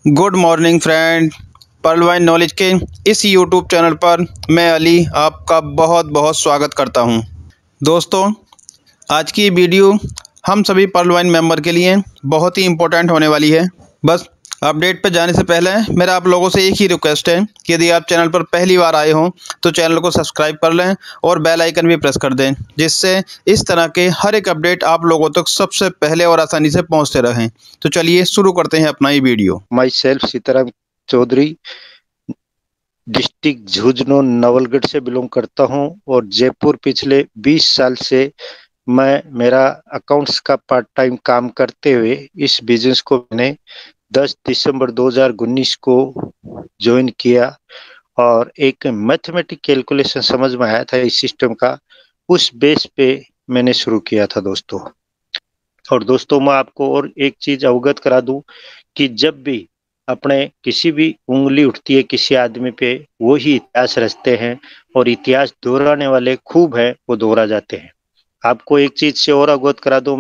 Good morning friend. Pearl wine knowledge के इस YouTube channel पर मैं अली आपका बहुत बहुत स्वागत करता हूं। दोस्तों, आज की वीडियो हम सभी पर्ल वाइन मेंबर के लिए बहुत ही इम्पोर्टेंट होने वाली है। बस अपडेट पर जाने से पहले मेरा आप लोगों से एक ही रिक्वेस्ट है कि यदि आप चैनल पर पहली बार आए हों तो चैनल को सब्सक्राइब कर लें और बेल आइकन भी प्रेस कर दें, जिससे इस तरह के हर एक अपडेट आप लोगों तक सबसे पहले और आसानी से पहुंचते रहें। तो चलिए शुरू करते हैं अपना ये video. My self Sitaram Chaudhary, district Jhunjhunu Nawalgarh से बिलोंग करता हूं और जयपुर पिछले 20 साल से मैं मेरा अकाउंट्स का पार्ट टाइम काम करते हुए इस बिजनेस को मैंने 10 दिसंबर 2019 को ज्वाइन किया और एक मैथमेटिक कैलकुलेशन समझ में आया था इस सिस्टम का, उस बेस पे मैंने शुरू किया था दोस्तों। और दोस्तों, मैं आपको और एक चीज अवगत करा दूं कि जब भी अपने किसी भी उंगली उठती है किसी आदमी पे, वो ही इतिहास रचते हैं और इतिहास दोहराने वाले खूब है, वो दोहरा जाते हैं। आपको एक चीज से और अवगत करा दूं,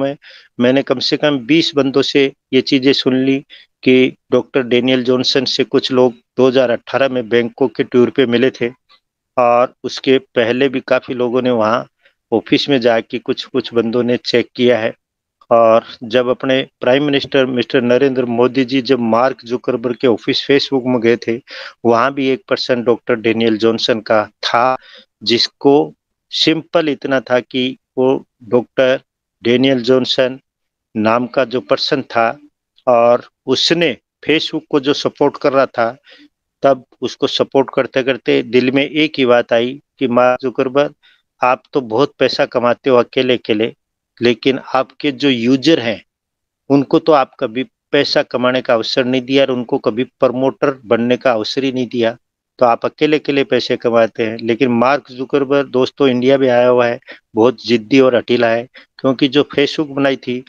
मैंने कम से कम 20 बंदों से ये चीजें सुन ली कि डॉक्टर डेनियल जॉनसन से कुछ लोग 2018 में बैंकॉक के टूर पे मिले थे और उसके पहले भी काफी लोगों ने वहाँ ऑफिस में जाके कुछ कुछ बंदों ने चेक किया है। और जब अपने prime minister mister Narendra Modi ji जब मार्क जुकरबर्ग के ऑफिस फेसबुक में गए थे, वहां भी एक पर्सन डॉक्टर डेनियल जॉनसन का था, जिसको सिंपल इतना था कि वो डॉक्टर डेनियल जॉनसन नाम का जो पर्सन था और उसने फेसबुक को जो सपोर्ट कर रहा था, तब उसको सपोर्ट करते करते दिल में एक ही बात आई कि मार्क जुकरबर्ग, आप तो बहुत पैसा कमाते हो अकेले अकेले, लेकिन आपके जो यूजर हैं उनको तो आप कभी पैसा कमाने का अवसर नहीं दिया और उनको कभी प्रमोटर बनने का अवसर ही नहीं दिया। तो आप अकेले अकेले पैसे कमाते हैं। लेकिन मार्क जुकरबर्ग दोस्तों इंडिया भी आया हुआ है, बहुत जिद्दी और हठीला है, क्योंकि जो फेसबुक बनाई थी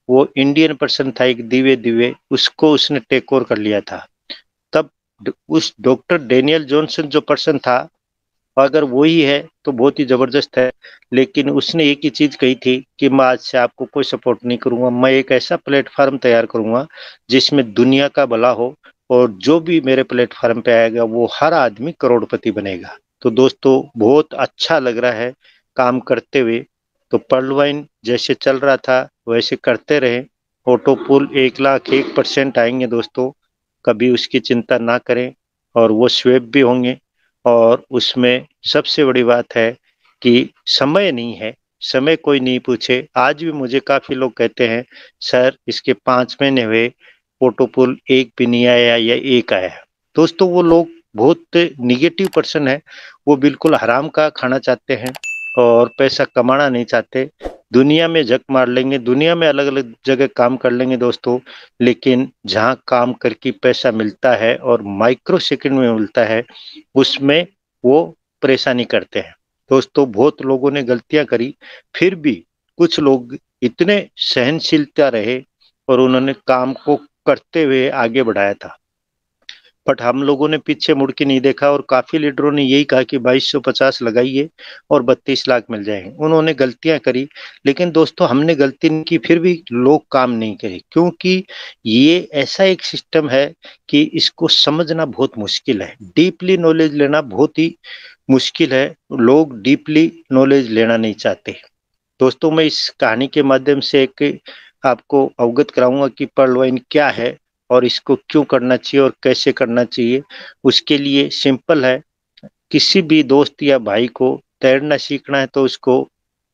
वो इंडियन पर्सन था, एक दिव्य दिव्य, उसको उसने टेक ओवर कर लिया था। तब उस डॉक्टर डेनियल जॉनसन जो पर्सन था, अगर वो ही है तो बहुत ही जबरदस्त है, लेकिन उसने एक ही चीज कही थी कि मैं आज से आपको कोई सपोर्ट नहीं करूंगा, मैं एक ऐसा प्लेटफॉर्म तैयार करूंगा जिसमें दुनिया का भला हो और जो भी मेरे प्लेटफॉर्म पे आएगा वो हर आदमी करोड़पति बनेगा। तो दोस्तों, बहुत अच्छा लग रहा है काम करते हुए। तो पर्ल वाइन जैसे चल रहा था वैसे करते रहे। ऑटो पुल 1,01,000% आएंगे दोस्तों, कभी उसकी चिंता ना करें, और वो स्वेप भी होंगे। और उसमें सबसे बड़ी बात है कि समय नहीं है, समय कोई नहीं पूछे। आज भी मुझे काफी लोग कहते हैं, सर इसके 5 महीने हुए, पोर्टोपुल एक भी नहीं आया या एक आया। दोस्तों, वो लोग बहुत निगेटिव पर्सन है, वो बिल्कुल हराम का खाना चाहते हैं और पैसा कमाना नहीं चाहते। दुनिया में झक मार लेंगे, दुनिया में अलग अलग जगह काम कर लेंगे दोस्तों, लेकिन जहाँ काम करके पैसा मिलता है और माइक्रो सेकंड में मिलता है, उसमें वो परेशानी करते हैं। दोस्तों, बहुत लोगों ने गलतियां करी, फिर भी कुछ लोग इतने सहनशीलता रहे और उन्होंने काम को करते हुए आगे बढ़ाया था। बट हम लोगों ने पीछे मुड़ के नहीं देखा और काफी लीडरों ने यही कहा कि 2250 लगाइए और 32 लाख मिल जाएंगे। उन्होंने गलतियां करी, लेकिन दोस्तों हमने गलती नहीं की, फिर भी लोग काम नहीं करे, क्योंकि ये ऐसा एक सिस्टम है कि इसको समझना बहुत मुश्किल है, डीपली नॉलेज लेना बहुत ही मुश्किल है। लोग डीपली नॉलेज लेना नहीं चाहते। दोस्तों, मैं इस कहानी के माध्यम से एक आपको अवगत कराऊंगा कि पर्ल वाइन क्या है और इसको क्यों करना चाहिए और कैसे करना चाहिए। उसके लिए सिंपल है, किसी भी दोस्त या भाई को तैरना सीखना है तो उसको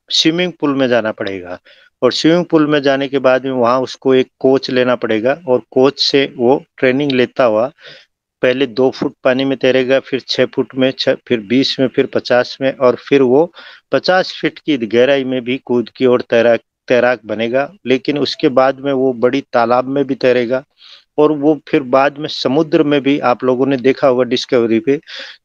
स्विमिंग पूल में जाना पड़ेगा, और स्विमिंग पूल में जाने के बाद में वहां उसको एक कोच लेना पड़ेगा, और कोच से वो ट्रेनिंग लेता हुआ पहले 2 फुट पानी में तैरेगा, फिर 6 फुट में, फिर 20 में, फिर 50 में, और फिर वो 50 फीट की गहराई में भी कूद की और तैराक तैराक बनेगा। लेकिन उसके बाद में वो बड़ी तालाब में भी तैरेगा, और वो फिर बाद में समुद्र में भी, आप लोगों ने देखा होगा डिस्कवरी पे,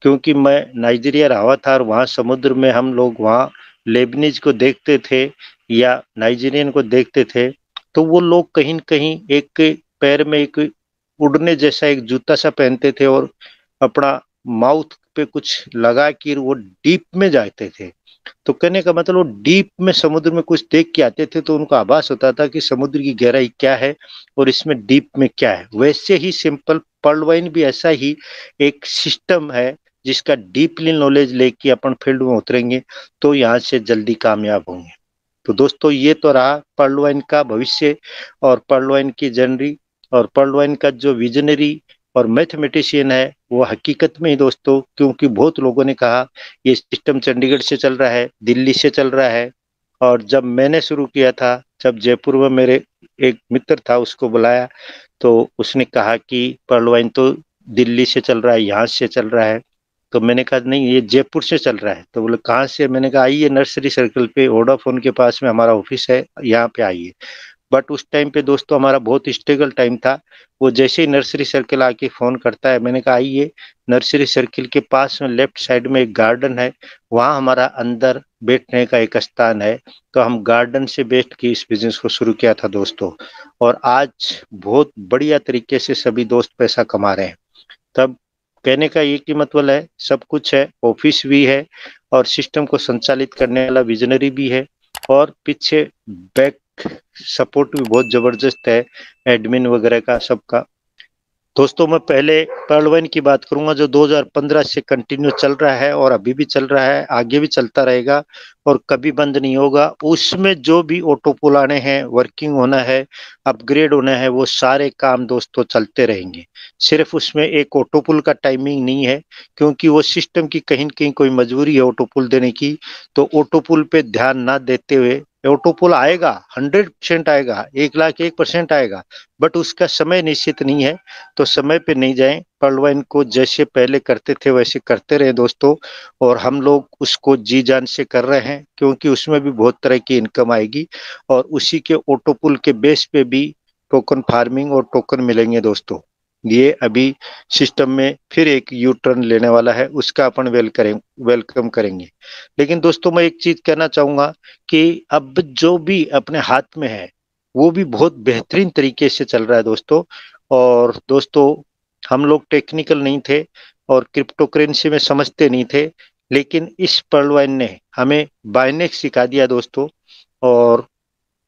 क्योंकि मैं नाइजीरिया रहा था और वहाँ समुद्र में हम लोग वहाँ लेबनीज को देखते थे या नाइजीरियन को देखते थे, तो वो लोग कहीं न कहीं एक पैर में एक उड़ने जैसा एक जूता सा पहनते थे और अपना माउथ पे कुछ लगा कर वो डीप में जाते थे। तो कहने का मतलब वो डीप में समुद्र में कुछ देख के आते थे, तो उनको आभास होता था कि समुद्र की गहराई क्या है और इसमें डीप में क्या है। वैसे ही सिंपल पर्ल वाइन भी ऐसा ही एक सिस्टम है जिसका डीपली नॉलेज लेके अपन फील्ड में उतरेंगे तो यहाँ से जल्दी कामयाब होंगे। तो दोस्तों ये तो रहा पर्ल वाइन का भविष्य और पर्ल वाइन की जर्नी और पर्ल वाइन का जो विजनरी और मैथमेटिशियन है वो हकीकत में ही दोस्तों, क्योंकि बहुत लोगों ने कहा ये सिस्टम चंडीगढ़ से चल रहा है, दिल्ली से चल रहा है। और जब मैंने शुरू किया था, जब जयपुर में मेरे एक मित्र था उसको बुलाया तो उसने कहा कि पर्ल वाइन तो दिल्ली से चल रहा है, यहाँ से चल रहा है। तो मैंने कहा नहीं ये जयपुर से चल रहा है। तो बोले कहाँ से? मैंने कहा आइए नर्सरी सर्कल पे वोडाफोन के पास में हमारा ऑफिस है, यहाँ पे आइए। बट उस टाइम पे दोस्तों हमारा बहुत स्ट्रगल टाइम था। वो जैसे ही नर्सरी सर्कल आके फोन करता है, मैंने कहा आइए नर्सरी सर्कल के पास में लेफ्ट साइड में एक गार्डन है, वहाँ हमारा अंदर बैठने का एक स्थान है। तो हम गार्डन से बैठ के इस बिजनेस को शुरू किया था दोस्तों, और आज बहुत बढ़िया तरीके से सभी दोस्त पैसा कमा रहे हैं। तब कहने का एक ही मतलब है, सब कुछ है, ऑफिस भी है और सिस्टम को संचालित करने वाला विजनरी भी है और पीछे बैक सपोर्ट भी बहुत जबरदस्त है, एडमिन वगैरह का सबका। दोस्तों मैं पहले पर्ल वाइन की बात करूंगा जो 2015 से कंटिन्यू चल रहा है और अभी भी चल रहा है, आगे भी चलता रहेगा और कभी बंद नहीं होगा। उसमें जो भी ऑटो पुल आने हैं, वर्किंग होना है, अपग्रेड होना है, वो सारे काम दोस्तों चलते रहेंगे। सिर्फ उसमें एक ऑटो पुल का टाइमिंग नहीं है, क्योंकि वो सिस्टम की कहीं न कहीं कोई मजबूरी है ऑटो पुल देने की। तो ऑटो पुल पे ध्यान ना देते हुए, ऑटो पुल आएगा, 100% आएगा, 1,01% आएगा, बट उसका समय निश्चित नहीं है। तो समय पे नहीं जाएं, पर्ल वाइन को जैसे पहले करते थे वैसे करते रहे दोस्तों। और हम लोग उसको जी जान से कर रहे हैं, क्योंकि उसमें भी बहुत तरह की इनकम आएगी और उसी के ऑटो पुल के बेस पे भी टोकन फार्मिंग और टोकन मिलेंगे दोस्तों। ये अभी सिस्टम में फिर एक यू टर्न लेने वाला है, उसका अपन वेलकम करेंगे। लेकिन दोस्तों मैं एक चीज कहना चाहूंगा कि अब जो भी अपने हाथ में है वो भी बहुत बेहतरीन तरीके से चल रहा है दोस्तों। और दोस्तों हम लोग टेक्निकल नहीं थे और क्रिप्टो करेंसी में समझते नहीं थे, लेकिन इस पर्ल वाइन ने हमें बाइनेक्स सिखा दिया दोस्तों, और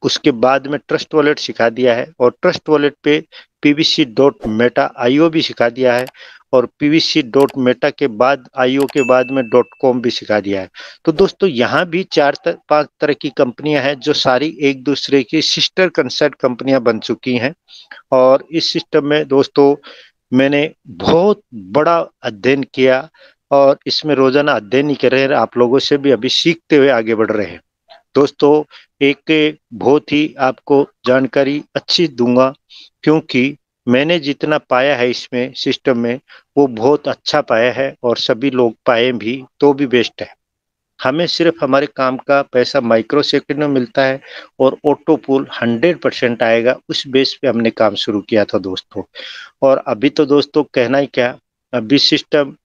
उसके बाद में ट्रस्ट वॉलेट सिखा दिया है, और ट्रस्ट वॉलेट पे पीवीसी डॉट मेटा आईओ भी सिखा दिया है, और पीवीसी डॉट मेटा के बाद आईओ के बाद में डॉट कॉम भी सिखा दिया है। तो दोस्तों यहाँ भी 4-5 तरह की कंपनियां हैं जो सारी एक दूसरे की सिस्टर कंसर्ट कंपनियां बन चुकी हैं। और इस सिस्टम में दोस्तों मैंने बहुत बड़ा अध्ययन किया और इसमें रोजाना अध्ययन ही कर रहे हैं, आप लोगों से भी अभी सीखते हुए आगे बढ़ रहे हैं दोस्तों। एक बहुत ही आपको जानकारी अच्छी दूंगा, क्योंकि मैंने जितना पाया है इसमें सिस्टम में वो बहुत अच्छा पाया है, और सभी लोग पाए भी तो भी बेस्ट है। हमें सिर्फ हमारे काम का पैसा माइक्रो सेकंड में मिलता है और ऑटो पुल 100% आएगा, उस बेस पे हमने काम शुरू किया था दोस्तों। और अभी तो दोस्तों कहना ही क्या, अभी सिस्टम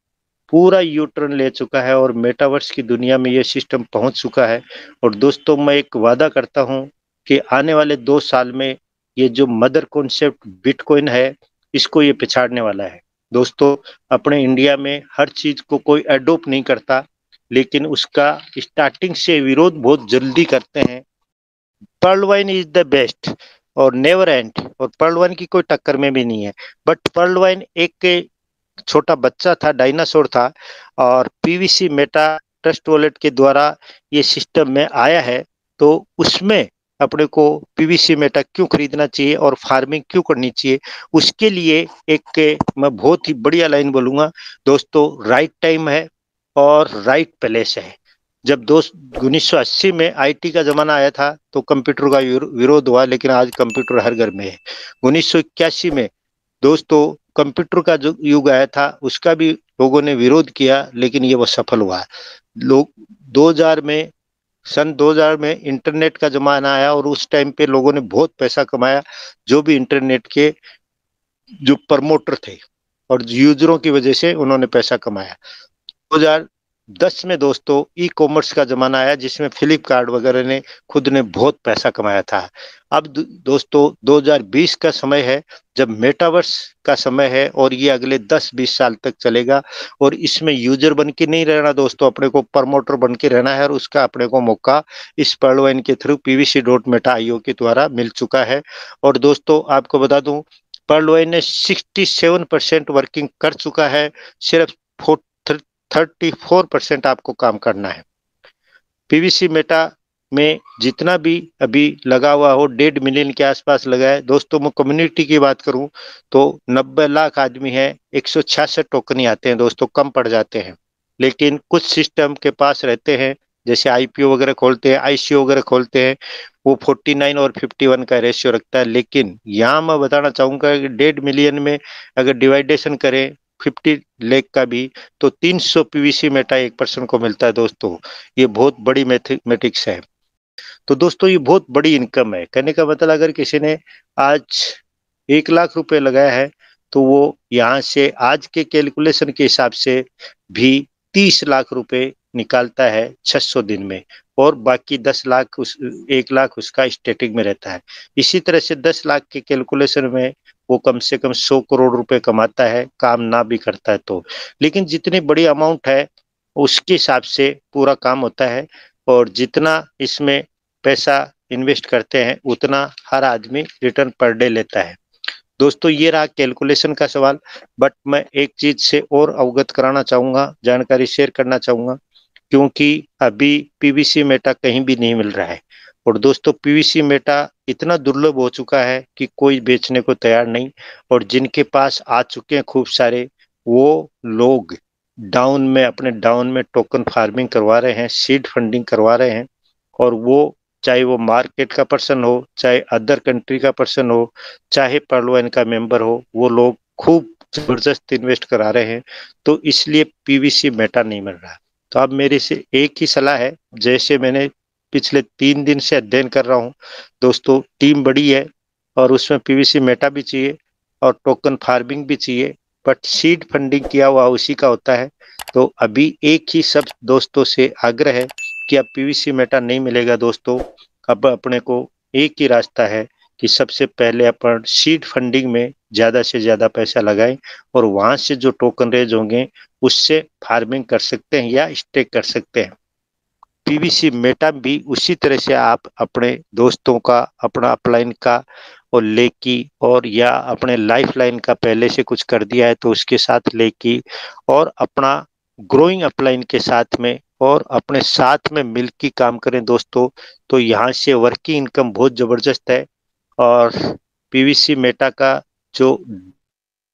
पूरा यू टर्न ले चुका है और मेटावर्स की दुनिया में ये सिस्टम पहुंच चुका है। और दोस्तों मैं एक वादा करता हूं कि आने वाले 2 साल में ये जो मदर कॉन्सेप्ट बिटकॉइन है इसको ये पिछाड़ने वाला है दोस्तों। अपने इंडिया में हर चीज को कोई अडोप्ट नहीं करता, लेकिन उसका स्टार्टिंग से विरोध बहुत जल्दी करते हैं। Pearl wine is the best और नेवर एंड, और पर्ल वाइन की कोई टक्कर में भी नहीं है। बट पर्ल वाइन एक छोटा बच्चा था, डायनासोर था, और पीवीसी मेटा ट्रस्ट वॉलेट के द्वारा ये सिस्टम में आया है। तो उसमें अपने को पीवीसी मेटा क्यों खरीदना चाहिए और फार्मिंग क्यों करनी चाहिए, उसके लिए एक मैं बहुत ही बढ़िया लाइन बोलूंगा दोस्तों, राइट टाइम है और राइट प्लेस है। जब दोस्त 1980 में आईटी का जमाना आया था तो कंप्यूटर का विरोध हुआ, लेकिन आज कंप्यूटर हर घर में है। 1981 में दोस्तों कंप्यूटर का जो युग आया था उसका भी लोगों ने विरोध किया, लेकिन ये वो सफल हुआ। लोग 2000 में सन 2000 में इंटरनेट का जमाना आया और उस टाइम पे लोगों ने बहुत पैसा कमाया, जो भी इंटरनेट के जो प्रमोटर थे और यूजरों की वजह से उन्होंने पैसा कमाया। 2000 2010 में दोस्तों ई कॉमर्स का जमाना आया, जिसमें फ्लिपकार्ट वगैरह ने खुद ने बहुत पैसा कमाया था। अब दोस्तों 2020 का समय है, जब मेटावर्स का समय है, और ये अगले 10-20 साल तक चलेगा। और इसमें यूजर बन के नहीं रहना दोस्तों, अपने को प्रमोटर बन के रहना है, और उसका अपने को मौका इस पर्लवाइन के थ्रू pvc.meta.io के द्वारा मिल चुका है। और दोस्तों आपको बता दूं, पर्लवाइन ने 67% वर्किंग कर चुका है, सिर्फ 34% आपको काम करना है। पीवीसी मेटा में जितना भी अभी लगा हुआ हो, 1.5 मिलियन के आसपास लगा है दोस्तों। मैं कम्युनिटी की बात करूं तो 90 लाख आदमी है, 166 टोकन ही आते हैं दोस्तों, कम पड़ जाते हैं। लेकिन कुछ सिस्टम के पास रहते हैं, जैसे आईपीओ वगैरह खोलते हैं, आईसीओ वगैरह खोलते हैं, वो 49 और 51 का रेशियो रखता है। लेकिन यहाँ मैं बताना चाहूंगा कि 1.5 मिलियन में अगर डिवाइडेशन करें 50 लाख का भी, तो 300 पीवीसी मेटा एक पर्सन को मिलता है दोस्तों। ये बहुत बड़ी मैथमेटिक्स है। तो दोस्तों ये बहुत बड़ी इनकम है। कहने का मतलब, अगर किसी ने आज 1 लाख रुपए लगाया है, तो वो यहाँ से आज के कैलकुलेशन के हिसाब से भी 30 लाख रुपए निकालता है 600 दिन में, और बाकी 10 लाख 1 लाख उसका स्टैटिक में रहता है। इसी तरह से 10 लाख के कैलकुलेशन में वो कम से कम 100 करोड़ रुपए कमाता है, काम ना भी करता है तो। लेकिन जितनी बड़ी अमाउंट है उसके हिसाब से पूरा काम होता है, और जितना इसमें पैसा इन्वेस्ट करते हैं उतना हर आदमी रिटर्न पर डे लेता है। दोस्तों ये रहा कैलकुलेशन का सवाल। बट मैं एक चीज से और अवगत कराना चाहूंगा, जानकारी शेयर करना चाहूंगा, क्योंकि अभी पीवीसी मेटा कहीं भी नहीं मिल रहा है। और दोस्तों पीवीसी मेटा इतना दुर्लभ हो चुका है कि कोई बेचने को तैयार नहीं। और जिनके पास आ चुके हैं खूब सारे, वो लोग अपने डाउन में टोकन फार्मिंग करवा रहे हैं, सीड फंडिंग करवा रहे हैं। और वो चाहे वो मार्केट का पर्सन हो, चाहे अदर कंट्री का पर्सन हो, चाहे पर्लवाइन का मेंबर हो, वो लोग खूब जबरदस्त इन्वेस्ट करा रहे हैं। तो इसलिए पीवीसी मेटा नहीं मिल रहा। तो अब मेरे से एक ही सलाह है, जैसे मैंने पिछले 3 दिन से अध्ययन कर रहा हूँ दोस्तों, टीम बड़ी है और उसमें पीवीसी मेटा भी चाहिए और टोकन फार्मिंग भी चाहिए, बट सीड फंडिंग किया हुआ उसी का होता है। तो अभी एक ही सब दोस्तों से आग्रह है कि अब पीवीसी मेटा नहीं मिलेगा दोस्तों। अब अपने को एक ही रास्ता है कि सबसे पहले अपन सीड फंडिंग में ज्यादा से ज्यादा पैसा लगाएं, और वहां से जो टोकन रेज होंगे उससे फार्मिंग कर सकते हैं या स्टेक कर सकते हैं। पीवीसी मेटा भी उसी तरह से आप अपने दोस्तों का, अपना अपलाइन का और लेकी, और या अपने लाइफ लाइन का पहले से कुछ कर दिया है तो उसके साथ लेकी, और अपना ग्रोइंग अपलाइन के साथ में और अपने साथ में मिलकर काम करें दोस्तों। तो यहाँ से वर्किंग इनकम बहुत जबरदस्त है। और पीवीसी मेटा का जो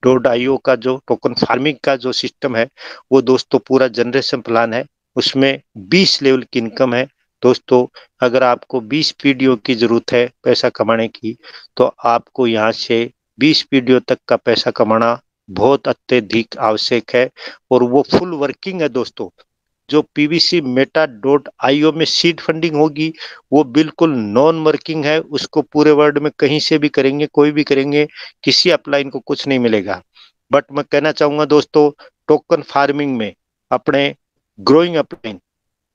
डोडाइओ का जो टोकन फार्मिंग का जो सिस्टम है, वो दोस्तों पूरा जनरेशन प्लान है। उसमें 20 लेवल की इनकम है दोस्तों। अगर आपको 20 पीडीओ की जरूरत है पैसा कमाने की, तो आपको यहाँ से 20 पीडीओ तक का पैसा कमाना बहुत अत्यधिक आवश्यक है, और वो फुल वर्किंग है दोस्तों। जो पीवीसी मेटा डॉट आईओ में सीड फंडिंग होगी, वो बिल्कुल नॉन वर्किंग है। उसको पूरे वर्ल्ड में कहीं से भी करेंगे, कोई भी करेंगे, किसी अपलाइन को कुछ नहीं मिलेगा। बट मैं कहना चाहूंगा दोस्तों, टोकन फार्मिंग में अपने ग्रोइंग अपलाइन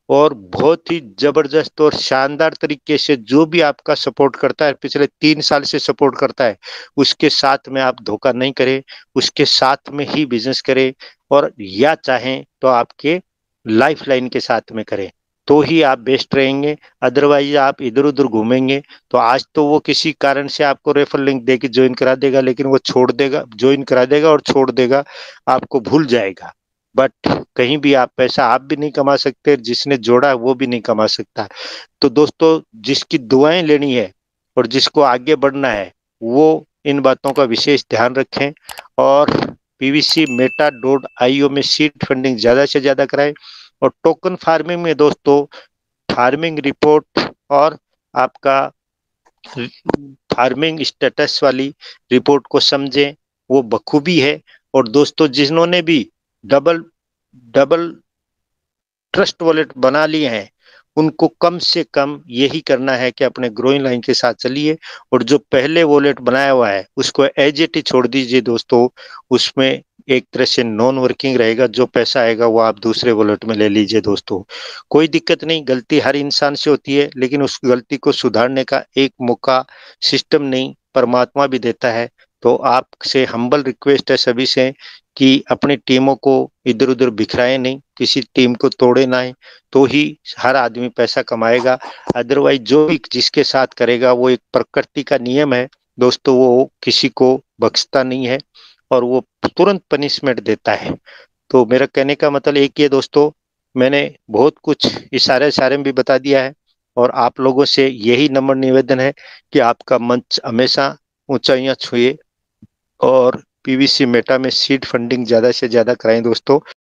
और बहुत ही जबरदस्त और शानदार तरीके से जो भी आपका सपोर्ट करता है, पिछले 3 साल से सपोर्ट करता है, उसके साथ में आप धोखा नहीं करें, उसके साथ में ही बिजनेस करें। और या चाहें तो आपके लाइफ लाइन के साथ में करें, तो ही आप बेस्ट रहेंगे। अदरवाइज आप इधर उधर घूमेंगे तो आज तो वो किसी कारण से आपको रेफर लिंक देके ज्वाइन करा देगा, लेकिन वो छोड़ देगा, ज्वाइन करा देगा और छोड़ देगा, आपको भूल जाएगा। बट कहीं भी आप पैसा आप भी नहीं कमा सकते, जिसने जोड़ा है वो भी नहीं कमा सकता। तो दोस्तों जिसकी दुआएं लेनी है और जिसको आगे बढ़ना है, वो इन बातों का विशेष ध्यान रखें, और पीवीसी मेटा डॉट आईओ में सीड फंडिंग ज्यादा से ज्यादा कराएं। और टोकन फार्मिंग में दोस्तों फार्मिंग रिपोर्ट और आपका फार्मिंग स्टेटस वाली रिपोर्ट को समझें, वो बखूबी है। और दोस्तों जिन्होंने भी डबल डबल ट्रस्ट वॉलेट बना लिए हैं, उनको कम से कम यही करना है कि अपने ग्रोइंग लाइन के साथ चलिए, और जो पहले वॉलेट बनाया हुआ है उसको एज इट ही छोड़ दीजिए दोस्तों। उसमें एक तरह से नॉन वर्किंग रहेगा। जो पैसा आएगा वो आप दूसरे वॉलेट में ले लीजिए दोस्तों, कोई दिक्कत नहीं। गलती हर इंसान से होती है, लेकिन उस गलती को सुधारने का एक मौका सिस्टम नहीं परमात्मा भी देता है। तो आपसे हम्बल रिक्वेस्ट है सभी से कि अपनी टीमों को इधर उधर बिखराए नहीं, किसी टीम को तोड़े ना है, तो ही हर आदमी पैसा कमाएगा। अदरवाइज जो भी जिसके साथ करेगा, वो एक प्रकृति का नियम है दोस्तों, वो किसी को बख्शता नहीं है और वो तुरंत पनिशमेंट देता है। तो मेरा कहने का मतलब एक ही है दोस्तों, मैंने बहुत कुछ इशारे इशारे में भी बता दिया है और आप लोगों से यही नम्र निवेदन है कि आपका मंच हमेशा ऊंचाइयां छुए और पीवीसी मेटा में सीड फंडिंग ज्यादा से ज्यादा कराएं दोस्तों।